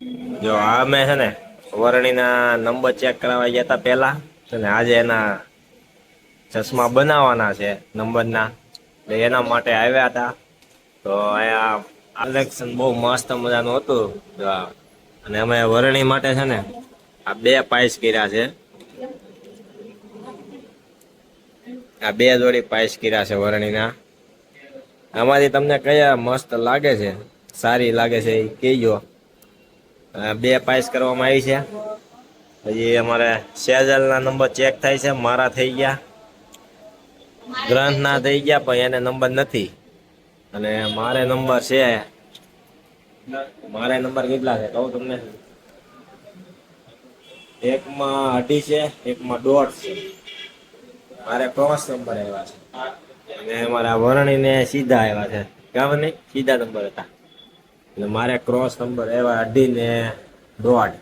જો આ મેં છે ને વરણીના નંબર ચેક કરાવવા ગયા હતા પેલા, અને આજે એના ચશ્મા બનાવવાના છે નંબરના, એટલે એના માટે આવ્યા હતા. તો અહીંયા કલેક્શન બહુ મસ્ત મજાનું હતું. અને અમે વરણી માટે છે ને આ બે પાઇસ કર્યા છે. આ બે જોડી પાઇસ કર્યા છે વરણીના. આમાંથી તમને કયા મસ્ત લાગે છે, સારી લાગે છે એ કહેજો. બે પાઇસ કરવામાં આવી છે. હજી અમારે સેજલ ના નંબર ચેક થાય છે. મારા થઈ ગયા, ગ્રંથ ના થઈ ગયા, પણ એને નંબર નથી. અને મારે નંબર છે, મારે નંબર કેટલા છે કહું તમને. એકમાં 2.5 છે, એકમાં 1.5 છે. મારે ક્રોસ નંબર આવ્યા છે, અને મારા વરણીને સીધા આવ્યા છે. બરાબર નહીં, સીધા નંબર હતા. એટલે મારે ક્રોસ નંબર આવ્યા 2.5 ને 1.5.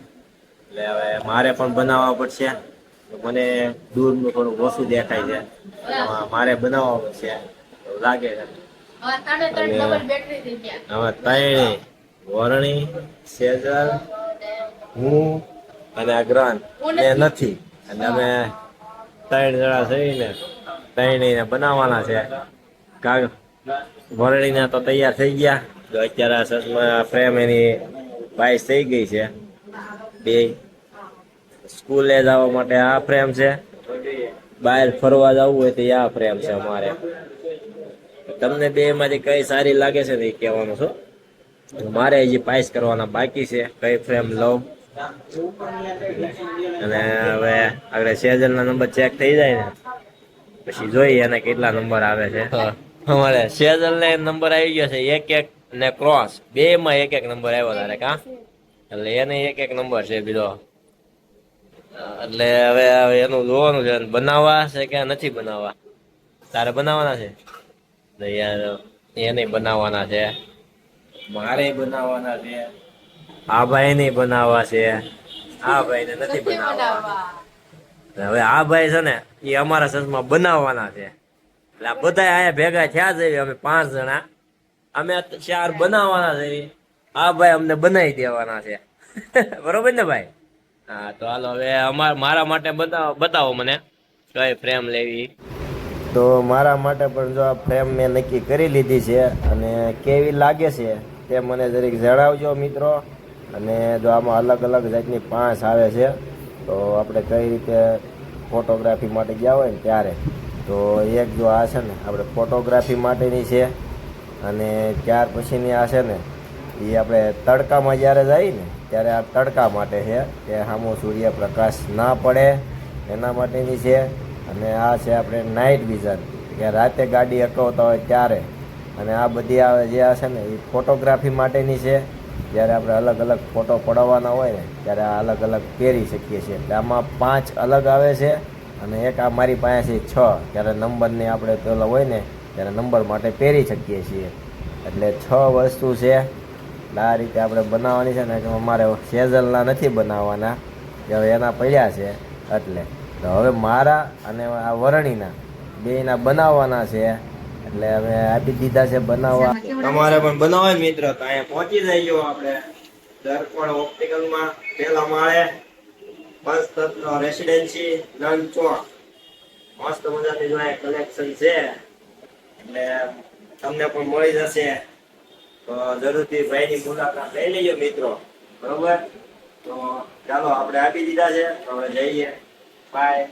એટલે હવે મારે પણ બનાવવા પડશે. મને દૂરનું થોડું ઓછું દેખાય છે, મારે બનાવવા પડશે એવું લાગે છે. હવે ત્રણે વરણી, સેજલ, હું અને આ ગ્રંથ એ નથી. એટલે અમે 3 જણા થઈને ત્રણેયને બનાવવાના છે. વરણીના તો તૈયાર થઈ ગયા. તો અત્યારે સસમા ફ્રેમ એની બાઈસ થઈ ગઈ છે. બે સ્કૂલે જવા માટે આ ફ્રેમ છે, બહાર ફરવા જવું હોય તો આ ફ્રેમ છે અમારે. તમને બે માંથી કઈ સારી લાગે છે ને એ કહેવાનું છો. મારે હજી પાઇસ કરવાના બાકી છે, કઈ ફ્રેમ લઉં. અને હવે આગળ સેજલ ના નંબર ચેક થઈ જાય ને પછી જોઈએ એને કેટલા નંબર આવે છે. અમારે સેજલ ને નંબર આવી ગયો છે 1-1 ને ક્રોસ, બે માં 1-1 નંબર આવ્યો તારે કા. એટલે એને 1-1 નંબર છે બીજો. એટલે હવે એનું જોવાનું છે, બનાવવા છે કે નથી બનાવવા. તારે બનાવવાના છે તો યાર એને બનાવવાના છે, મારે બનાવવાના છે, આ ભાઈ ને બનાવવા છે, આ ભાઈ ને નથી બનાવવા. હવે આ ભાઈ છે ને એ અમારા સસમાં બનાવવાના છે. એટલે આ બધા અહીંયા ભેગા થયા છે. અમે 5 જણા, અમે 4 બનાવવાના છે. આ ભાઈ અમને બનાવી દેવાના છે. બરોબર ને ભાઈ? હા તો હાલો હવે મારા માટે બતાવો મને કઈ ફ્રેમ લેવી. તો મારા માટે પણ જો આ ફ્રેમ મેં નક્કી કરી લીધી છે, અને કેવી લાગે છે તે મને જરીક જણાવજો મિત્રો. અને જો આમાં અલગ અલગ જાતની 5 આવે છે, તો આપણે કઈ રીતે ફોટોગ્રાફી માટે ગયા હોય ને ત્યારે. તો એક જો આ છે ને આપણે ફોટોગ્રાફી માટેની છે, અને ત્યાર પછીની આ છે ને એ આપણે તડકામાં જ્યારે જઈએ ને ત્યારે આ તડકા માટે છે, કે સામો સૂર્યપ્રકાશ ના પડે એના માટેની છે. અને આ છે આપણે નાઇટ વિઝન, કે રાતે ગાડી હકવતા હોય ત્યારે. અને આ બધી આવે જે આ છે ને એ ફોટોગ્રાફી માટેની છે, જ્યારે આપણે અલગ અલગ ફોટો પડાવવાના હોય ને ત્યારે આ અલગ અલગ પહેરી શકીએ છીએ. એટલે આમાં 5 અલગ આવે છે, અને એક આ મારી પાસે છે 6, ત્યારે નંબરની આપણે પેલો હોય ને ત્યારે નંબર માટે પહેરી શકીએ છીએ. એટલે 6 વસ્તુ છે. આ રીતે આપણે બનાવવાની છે ને, કે અમારે સેજલના નથી બનાવવાના, કે હવે એના પડ્યા છે. એટલે તો હવે મારા અને આ વરણીના બેયના બનાવવાના છે. એટલે હવે આપી દીધા છે બનાવવા. તમારે પણ બનાવાય મિત્ર તો અહીંયા પહોંચી જઈજો આપણે દર્પણ ઓપ્ટિકલમાં, પેલા માળે, પંચતત્વ રેસિડેન્સી, નંદ ચોક. મસ્ત મજાની જો કલેક્શન છે, એટલે તમને પણ મળી જશે. તો જરૂરથી ભાઈની મુલાકાત લઈ લેજો મિત્રો. બરોબર? તો ચાલો આપણે આપી દીધા છે, હવે જઈએ. બાય.